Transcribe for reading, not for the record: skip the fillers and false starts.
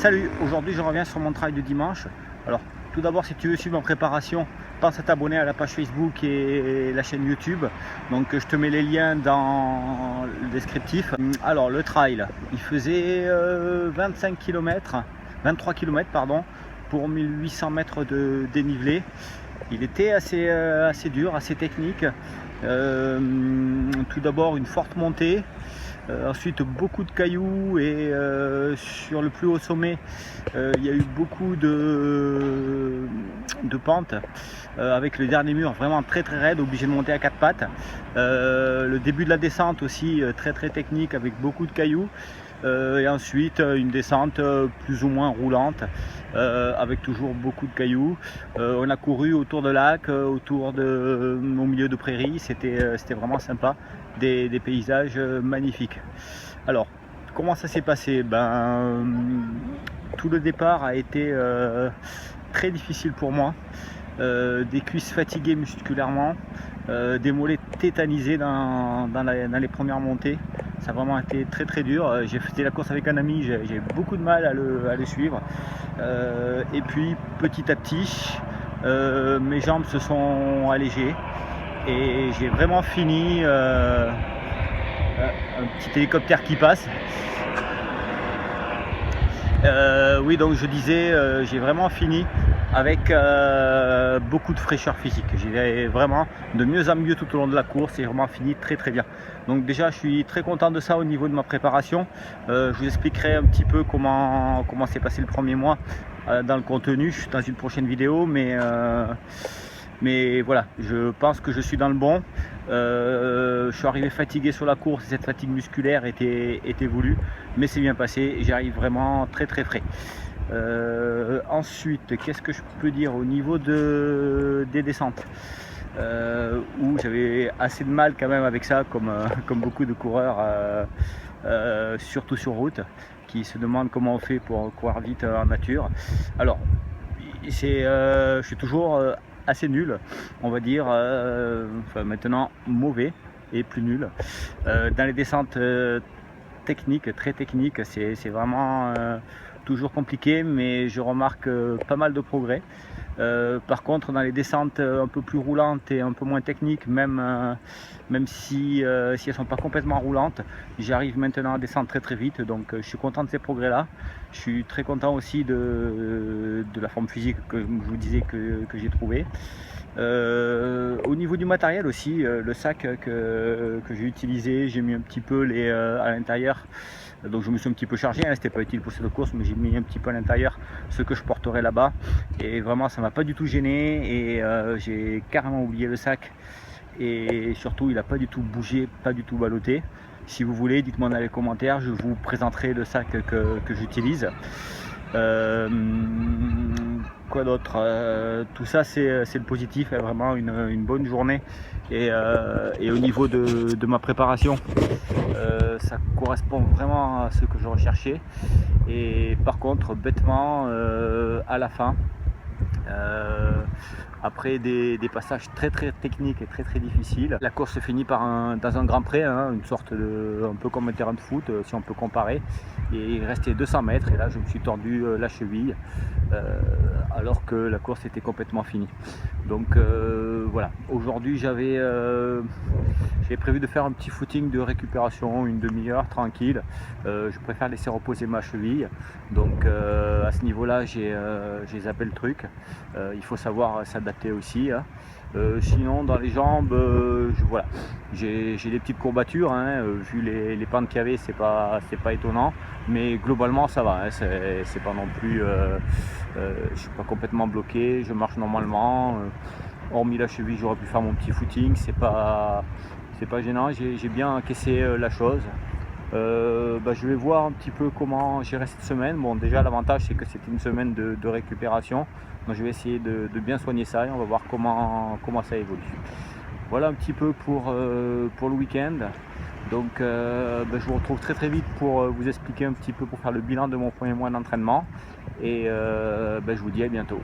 Salut, aujourd'hui je reviens sur mon travail de dimanche. Alors tout d'abord, si tu veux suivre ma préparation, pense à t'abonner à la page Facebook et la chaîne YouTube. Donc je te mets les liens dans le descriptif. Alors le trail, il faisait 25 km, 23 km pardon, pour 1800 mètres de dénivelé. Il était assez dur, assez technique. Tout d'abord une forte montée. Ensuite beaucoup de cailloux et sur le plus haut sommet il y a eu beaucoup de pentes avec le dernier mur vraiment très raide, obligé de monter à quatre pattes. Le début de la descente aussi très technique avec beaucoup de cailloux. Et ensuite une descente plus ou moins roulante avec toujours beaucoup de cailloux. On a couru autour de lacs, au milieu de prairies, c'était vraiment sympa, des paysages magnifiques. Alors comment ça s'est passé? Tout le départ a été très difficile pour moi. Des cuisses fatiguées musculairement, des mollets tétanisés dans les premières montées. Ça a vraiment été très dur. J'ai fait la course avec un ami, j'ai beaucoup de mal à le suivre. Et puis petit à petit, mes jambes se sont allégées et j'ai vraiment fini. Un petit hélicoptère qui passe. Oui, donc je disais, j'ai vraiment fini avec beaucoup de fraîcheur physique. J'ai vraiment de mieux en mieux tout au long de la course et vraiment fini très bien. Donc déjà je suis très content de ça au niveau de ma préparation. Je vous expliquerai un petit peu comment s'est passé le premier mois dans le contenu dans une prochaine vidéo, mais voilà, je pense que je suis dans le bon. Je suis arrivé fatigué sur la course et cette fatigue musculaire était voulue, mais c'est bien passé et j'arrive vraiment très frais. Ensuite, qu'est-ce que je peux dire au niveau des descentes, où j'avais assez de mal quand même avec ça, comme beaucoup de coureurs, surtout sur route, qui se demandent comment on fait pour courir vite en nature. Alors, je suis toujours assez nul, on va dire, enfin maintenant mauvais et plus nul dans les descentes techniques, très techniques. C'est vraiment toujours compliqué, mais je remarque pas mal de progrès. Par contre, dans les descentes un peu plus roulantes et un peu moins techniques, même si elles ne sont pas complètement roulantes, j'arrive maintenant à descendre très vite. Donc je suis content de ces progrès là. Je suis très content aussi de la forme physique que je vous disais que j'ai trouvé. Au niveau du matériel aussi, le sac que j'ai utilisé, j'ai mis un petit peu à l'intérieur. Donc je me suis un petit peu chargé, hein, c'était pas utile pour cette course, mais j'ai mis un petit peu à l'intérieur ce que je porterai là-bas. Et vraiment ça m'a pas du tout gêné et j'ai carrément oublié le sac. Et surtout il n'a pas du tout bougé, pas du tout ballotté. Si vous voulez, dites-moi dans les commentaires, je vous présenterai le sac que j'utilise. Quoi d'autre? Tout ça c'est le positif, vraiment une bonne journée. Et au niveau de ma préparation, ça correspond vraiment à ce que je recherchais. Et par contre, bêtement, à la fin, après des passages très techniques et très difficiles, la course se finit dans un grand pré, hein, une sorte un peu comme un terrain de foot si on peut comparer. Et il restait 200 mètres et là je me suis tordu la cheville alors que la course était complètement finie. Donc voilà, aujourd'hui j'avais prévu de faire un petit footing de récupération, une demi-heure tranquille. Je préfère laisser reposer ma cheville. Donc à ce niveau là j'ai zappé le truc. Il faut savoir s'adapter aussi, hein. Sinon dans les jambes, voilà, j'ai des petites courbatures, hein, vu les pentes qu'il y avait, c'est pas étonnant, mais globalement ça va, hein, c'est pas non plus, je suis pas complètement bloqué, je marche normalement, hormis la cheville j'aurais pu faire mon petit footing, c'est pas gênant, j'ai bien encaissé la chose. Je vais voir un petit peu comment gérer cette semaine. Bon, déjà l'avantage c'est que c'était une semaine de récupération, donc je vais essayer de bien soigner ça et on va voir comment ça évolue. Voilà un petit peu pour le week-end. Donc je vous retrouve très vite pour vous expliquer un petit peu, pour faire le bilan de mon premier mois d'entraînement et je vous dis à bientôt.